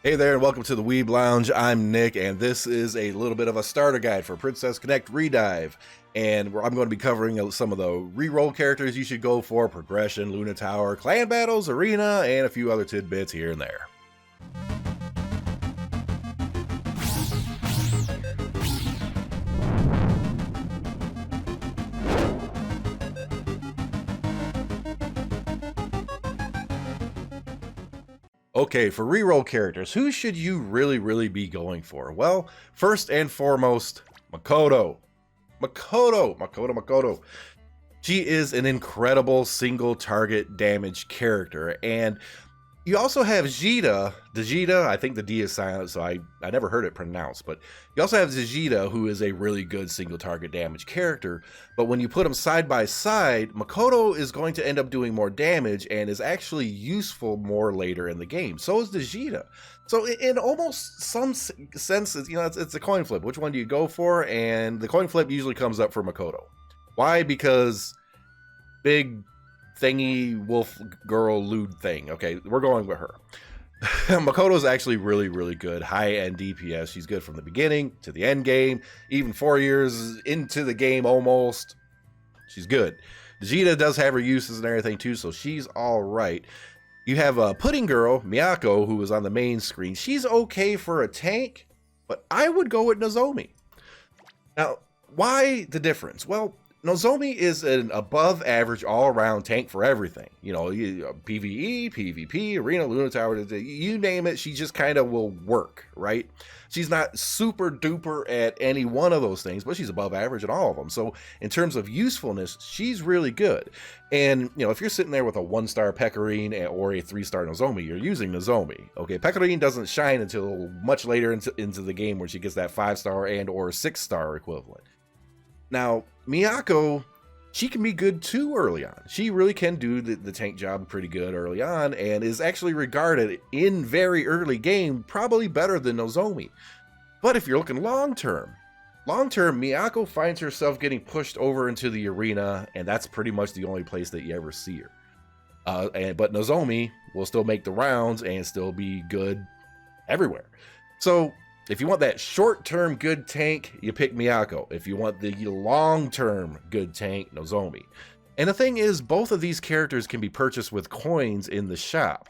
Hey there and welcome to the Weeb Lounge. I'm Nick and this is a little bit of a starter guide for Princess Connect Redive. And I'm going to be covering some of the reroll characters you should go for, progression, Luna Tower, clan battles, arena, and a few other tidbits here and there. Okay, for reroll characters, who should you really be going for? Well, first and foremost, Makoto. Makoto. She is an incredible single target damage character, and you also have Jita, I think the D is silent, so I never heard it pronounced, but you also have Jita, who is a really good single target damage character, but when you put them side by side, Makoto is going to end up doing more damage and is actually useful more later in the game. So is Jita. So in almost some senses, you know, it's a coin flip. Which one do you go for? And the coin flip usually comes up for Makoto. Why? Because big thingy wolf girl lewd thing. Okay, we're going with her. Makoto is actually really good high end DPS. She's good from the beginning to the end game, even 4 years into the game almost. She's good. Jita does have her uses and everything too, so she's all right. You have a pudding girl, Miyako, who is on the main screen. She's okay for a tank, but I would go with Nozomi. Now, why the difference? Well, Nozomi is an above average all around tank for everything. You know, PvE, PvP, Arena, Luna Tower, you name it, she just kind of will work, right? She's not super duper at any one of those things, but she's above average at all of them. So in terms of usefulness, she's really good. And, you know, if you're sitting there with a 1-star Pecorine or a 3-star Nozomi, you're using Nozomi. Okay, Pecorine doesn't shine until much later into the game where she gets that 5-star and or 6-star equivalent. Now, Miyako, she can be good too early on. She really can do the tank job pretty good early on and is actually regarded in very early game probably better than Nozomi. But if you're looking long-term, Miyako finds herself getting pushed over into the arena, and that's pretty much the only place that you ever see her. But Nozomi will still make the rounds and still be good everywhere. So if you want that short-term good tank, you pick Miyako. If you want the long-term good tank, Nozomi. And the thing is, both of these characters can be purchased with coins in the shop.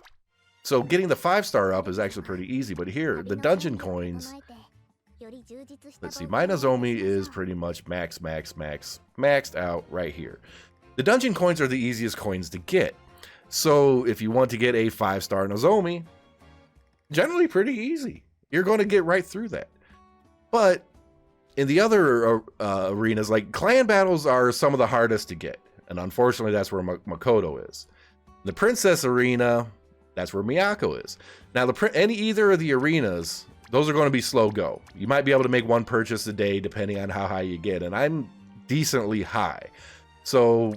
So getting the 5-star up is actually pretty easy, but here, the dungeon coins, let's see, my Nozomi is pretty much maxed out right here. The dungeon coins are the easiest coins to get. So if you want to get a 5-star Nozomi, generally pretty easy. You're going to get right through that. But in the other arenas, like clan battles are some of the hardest to get. And unfortunately, that's where Makoto is. The princess arena, that's where Miyako is. Now, either of the arenas, those are going to be slow go. You might be able to make one purchase a day depending on how high you get. And I'm decently high. So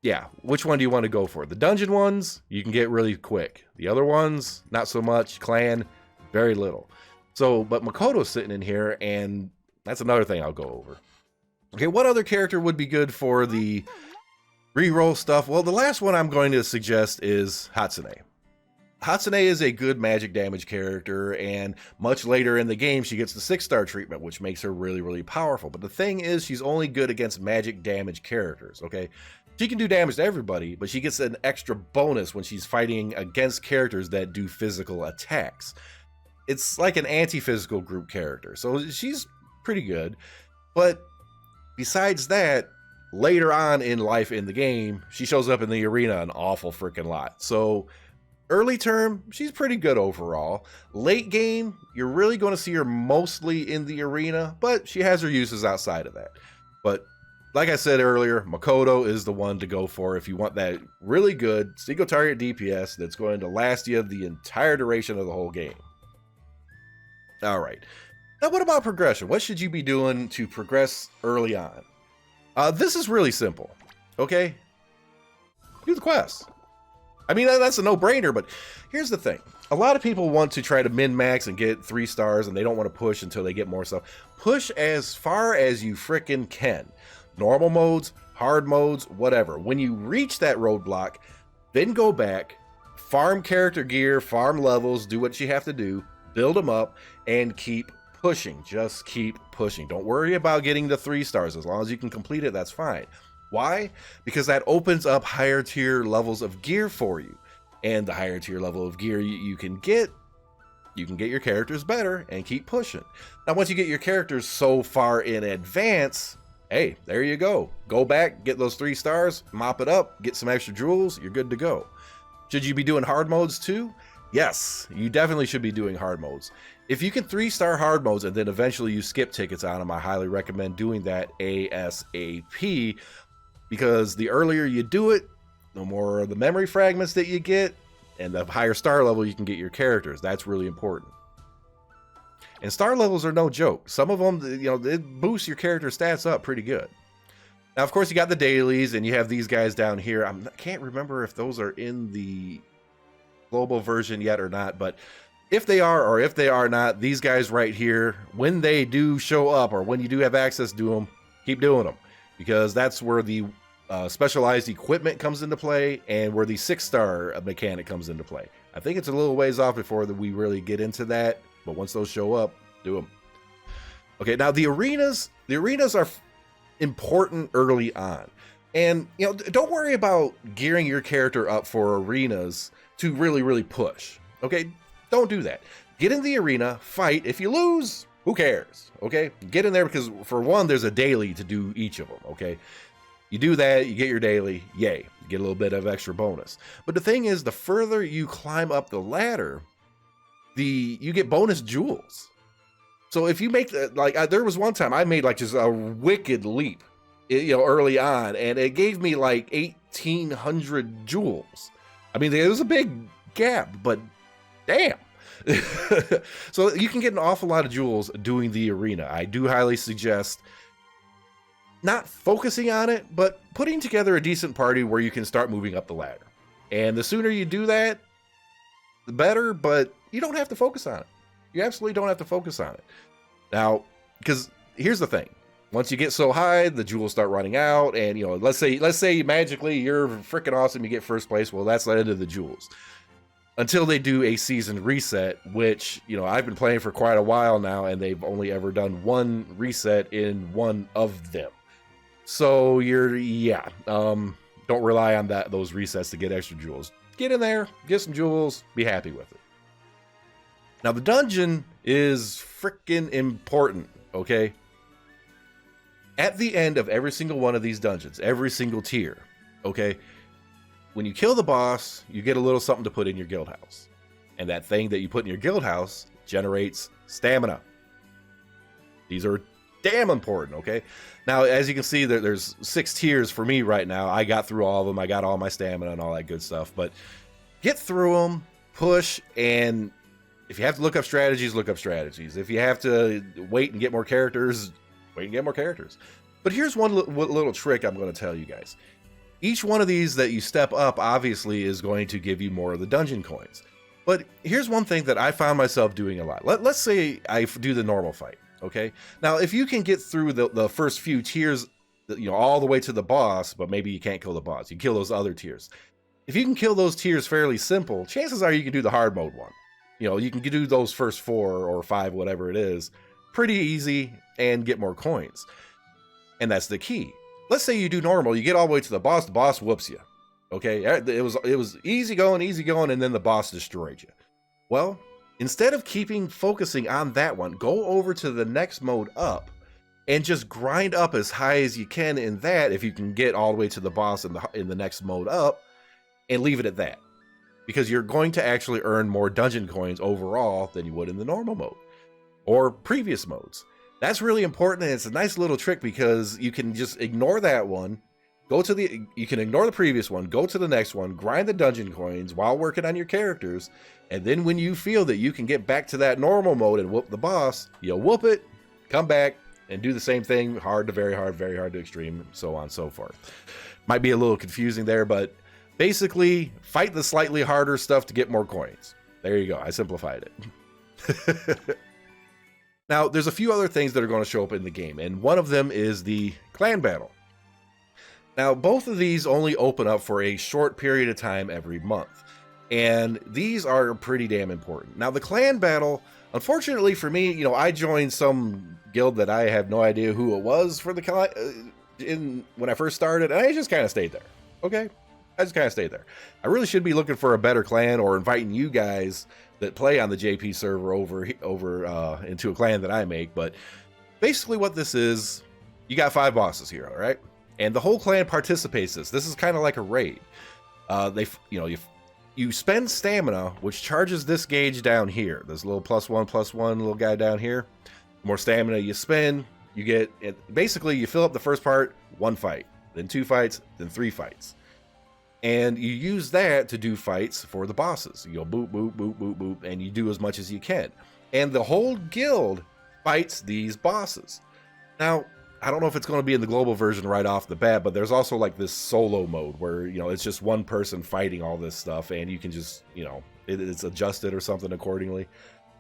yeah, which one do you want to go for? The dungeon ones, you can get really quick. The other ones, not so much. Clan, very little. So, but Makoto's sitting in here, and that's another thing I'll go over. Okay, what other character would be good for the reroll stuff? Well, the last one I'm going to suggest is Hatsune. Hatsune is a good magic damage character, and much later in the game, she gets the 6-star treatment, which makes her really powerful. But the thing is, she's only good against magic damage characters, okay? She can do damage to everybody, but she gets an extra bonus when she's fighting against characters that do physical attacks. It's like an anti-physical group character, so she's pretty good. But besides that, later on in life in the game, she shows up in the arena an awful freaking lot. So early term, she's pretty good overall. Late game, you're really going to see her mostly in the arena, but she has her uses outside of that. But like I said earlier, Makoto is the one to go for if you want that really good single target DPS that's going to last you the entire duration of the whole game. All right. Now, what about progression? What should you be doing to progress early on? This is really simple, okay? Do the quests. I mean, that's a no-brainer, but here's the thing. A lot of people want to try to min-max and get 3 stars, and they don't want to push until they get more stuff. Push as far as you frickin' can. Normal modes, hard modes, whatever. When you reach that roadblock, then go back, farm character gear, farm levels, do what you have to do, build them up, and keep pushing. Just keep pushing. Don't worry about getting the 3 stars. As long as you can complete it, that's fine. Why? Because that opens up higher tier levels of gear for you. And the higher tier level of gear you can get your characters better and keep pushing. Now, once you get your characters so far in advance, hey, there you go. Go back, get those 3 stars, mop it up, get some extra jewels, you're good to go. Should you be doing hard modes too? Yes, you definitely should be doing hard modes. If you can 3-star hard modes and then eventually you skip tickets on them, I highly recommend doing that ASAP, because the earlier you do it, the more of the memory fragments that you get, and the higher star level you can get your characters. That's really important. And star levels are no joke. Some of them, it boosts your character stats up pretty good. Now, of course, you got the dailies, and you have these guys down here. I can't remember if those are in the global version yet or not, but if they are, or if they are not, these guys right here, when they do show up, or when you do have access to them, keep doing them, because that's where the specialized equipment comes into play, and where the 6-star mechanic comes into play. I think it's a little ways off before we really get into that, but once those show up, do them. Okay, now the arenas are important early on, and don't worry about gearing your character up for arenas to really push. Okay, don't do that. Get in the arena, fight. If you lose, who cares? Okay, get in there, because for one, there's a daily to do each of them. Okay, you do that, you get your daily, yay, you get a little bit of extra bonus. But the thing is, the further you climb up the ladder, you get bonus jewels. So if you make there was one time I made just a wicked leap, early on, and it gave me 1,800 jewels. I mean, it was a big gap, but damn. So you can get an awful lot of jewels doing the arena. I do highly suggest not focusing on it, but putting together a decent party where you can start moving up the ladder. And the sooner you do that, the better, but you don't have to focus on it. You absolutely don't have to focus on it. Now, because here's the thing. Once you get so high, the jewels start running out, and let's say magically you're freaking awesome, you get first place. Well, that's the end of the jewels. Until they do a season reset, which, I've been playing for quite a while now, and they've only ever done one reset in one of them. So don't rely on those resets to get extra jewels. Get in there, get some jewels, be happy with it. Now, the dungeon is freaking important, okay? At the end of every single one of these dungeons, every single tier, okay? When you kill the boss, you get a little something to put in your guild house. And that thing that you put in your guild house generates stamina. These are damn important, okay? Now, as you can see, there's 6 tiers for me right now. I got through all of them. I got all my stamina and all that good stuff. But get through them, push, and if you have to look up strategies, look up strategies. If you have to wait and get more characters, wait and get more characters. But here's one little trick I'm going to tell you guys. Each one of these that you step up, obviously, is going to give you more of the dungeon coins. But here's one thing that I found myself doing a lot. Let's say I do the normal fight, okay? Now, if you can get through the first few tiers, all the way to the boss, but maybe you can't kill the boss. You kill those other tiers. If you can kill those tiers fairly simple, chances are you can do the hard mode one. You can do those first 4 or 5, whatever it is, pretty easy and get more coins. And that's the key. Let's say you do normal, you get all the way to the boss whoops you. Okay, it was easy going, and then the boss destroyed you. Well, instead of focusing on that one, go over to the next mode up and just grind up as high as you can in that, if you can get all the way to the boss in the next mode up, and leave it at that. Because you're going to actually earn more dungeon coins overall than you would in the normal mode or previous modes. That's really important, and it's a nice little trick, because you can just ignore that one, you can ignore the previous one, go to the next one, grind the dungeon coins while working on your characters, and then when you feel that you can get back to that normal mode and whoop the boss, you'll whoop it, come back, and do the same thing, hard to very hard to extreme, so on and so forth. Might be a little confusing there, but basically, fight the slightly harder stuff to get more coins. There you go, I simplified it. Now, there's a few other things that are going to show up in the game, and one of them is the clan battle. Now, both of these only open up for a short period of time every month. And these are pretty damn important. Now, the clan battle, unfortunately for me, you know, I joined some guild that I have no idea who it was for the when I first started, and I just kind of stayed there. Okay, I just kind of stayed there. I really should be looking for a better clan or inviting you guys that play on the JP server over into a clan that I make. But basically, what this is, you got 5 bosses here, all right, and the whole clan participates. This is kind of like a raid. You spend stamina, which charges this gauge down here. This little +1/+1 little guy down here. The more stamina you spend, you get it. Basically, you fill up the first part, 1 fight, then 2 fights, then 3 fights. And you use that to do fights for the bosses. You go boop, boop, boop, boop, boop, and you do as much as you can. And the whole guild fights these bosses. Now, I don't know if it's going to be in the global version right off the bat, but there's also like this solo mode where, you know, it's just one person fighting all this stuff, and you can just, you know, it's adjusted or something accordingly.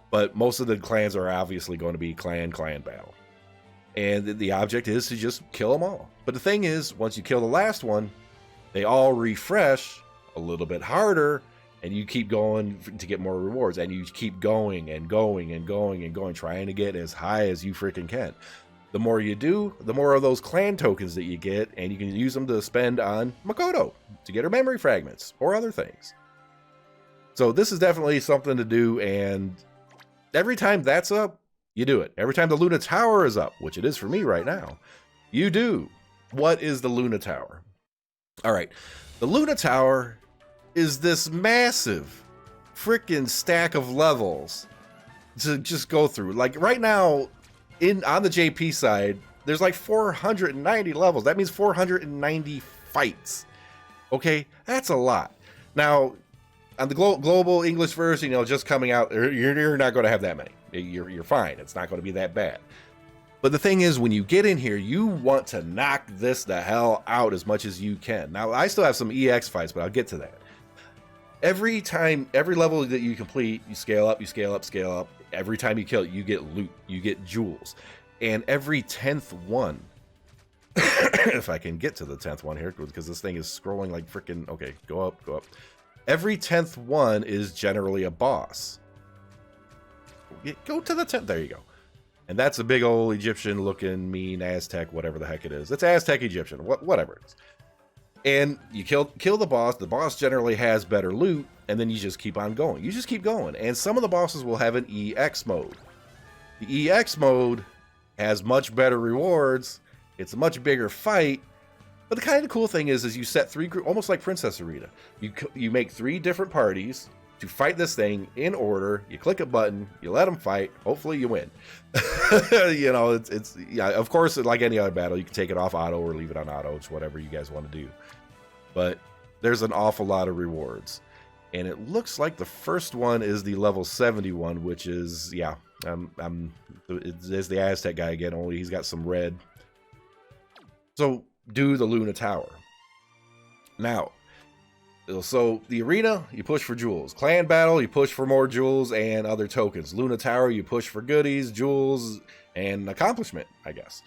But most of the clans are obviously going to be clan battle. And the object is to just kill them all. But the thing is, once you kill the last one, they all refresh a little bit harder, and you keep going to get more rewards, and you keep going and going and going and going, trying to get as high as you freaking can. The more you do, the more of those clan tokens that you get, and you can use them to spend on Makoto to get her memory fragments or other things. So this is definitely something to do, and every time that's up, you do it. Every time the Luna Tower is up, which it is for me right now, you do. What is the Luna Tower? All right, the Luna Tower is this massive freaking stack of levels to just go through. Like right now, on the JP side, there's like 490 levels. That means 490 fights. Okay, that's a lot. Now, on the global English version, you know, just coming out, you're not going to have that many. You're fine. It's not going to be that bad. But the thing is, when you get in here, you want to knock this the hell out as much as you can. Now, I still have some EX fights, but I'll get to that. Every level that you complete, you scale up, you scale up, scale up. Every time you kill it, you get loot, you get jewels. And every 10th one, if I can get to the 10th one here, because this thing is scrolling like freaking, okay, go up, go up. Every 10th one is generally a boss. Go to the 10th, there you go. And that's a big old Egyptian looking, mean Aztec, whatever the heck it is. It's Aztec Egyptian, whatever it is. And you kill the boss. The boss generally has better loot, and then you just keep on going. You just keep going. And some of the bosses will have an EX mode. The EX mode has much better rewards. It's a much bigger fight. But the kind of cool thing is you set 3 groups, almost like Princess Arena. You make 3 different parties to fight this thing in order. You click a button, you let them fight. Hopefully you win. You know, it's yeah. Of course, like any other battle, you can take it off auto or leave it on auto. It's whatever you guys want to do. But there's an awful lot of rewards, and it looks like the first one is the level 71, which is there's the Aztec guy again. Only he's got some red. So do the Luna Tower now. So the arena, you push for jewels. Clan battle, you push for more jewels and other tokens. Luna Tower, you push for goodies, jewels, and accomplishment, I guess.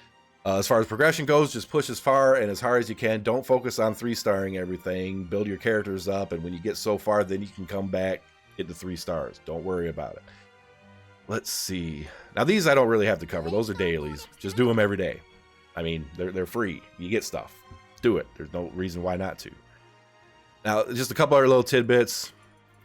As far as progression goes, just push as far and as hard as you can. Don't focus on 3-starring everything. Build your characters up, and when you get so far, then you can come back, get to 3 stars. Don't worry about it. Let's see. Now, these I don't really have to cover. Those are dailies. Just do them every day. I mean, they're free. You get stuff. Do it. There's no reason why not to. Now, just a couple other little tidbits.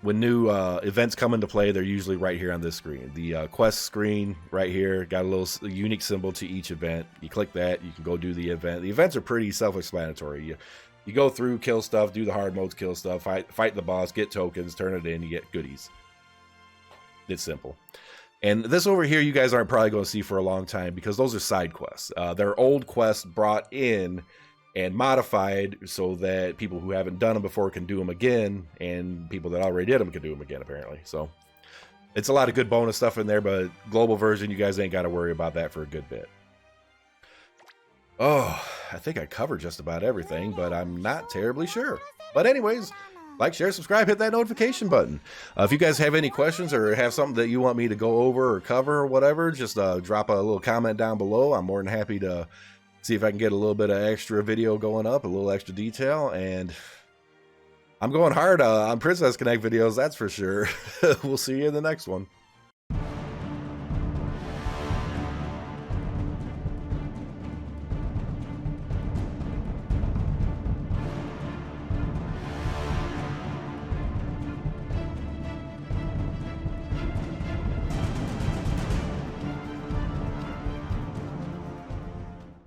When new events come into play, they're usually right here on this screen. The quest screen right here got a little unique symbol to each event. You click that, you can go do the event. The events are pretty self-explanatory. You go through, kill stuff, do the hard modes, kill stuff, fight the boss, get tokens, turn it in, you get goodies. It's simple. And this over here, you guys aren't probably going to see for a long time because those are side quests. They're old quests brought in and modified so that people who haven't done them before can do them again, and people that already did them can do them again, apparently. So it's a lot of good bonus stuff in there, but global version, you guys ain't got to worry about that for a good bit. Oh, I think I covered just about everything, but I'm not terribly sure. But anyways, like, share, subscribe, hit that notification button. If you guys have any questions or have something that you want me to go over or cover or whatever, just drop a little comment down below. I'm more than happy to see if I can get a little bit of extra video going up, a little extra detail, and I'm going hard on Princess Connect videos, that's for sure. We'll see you in the next one.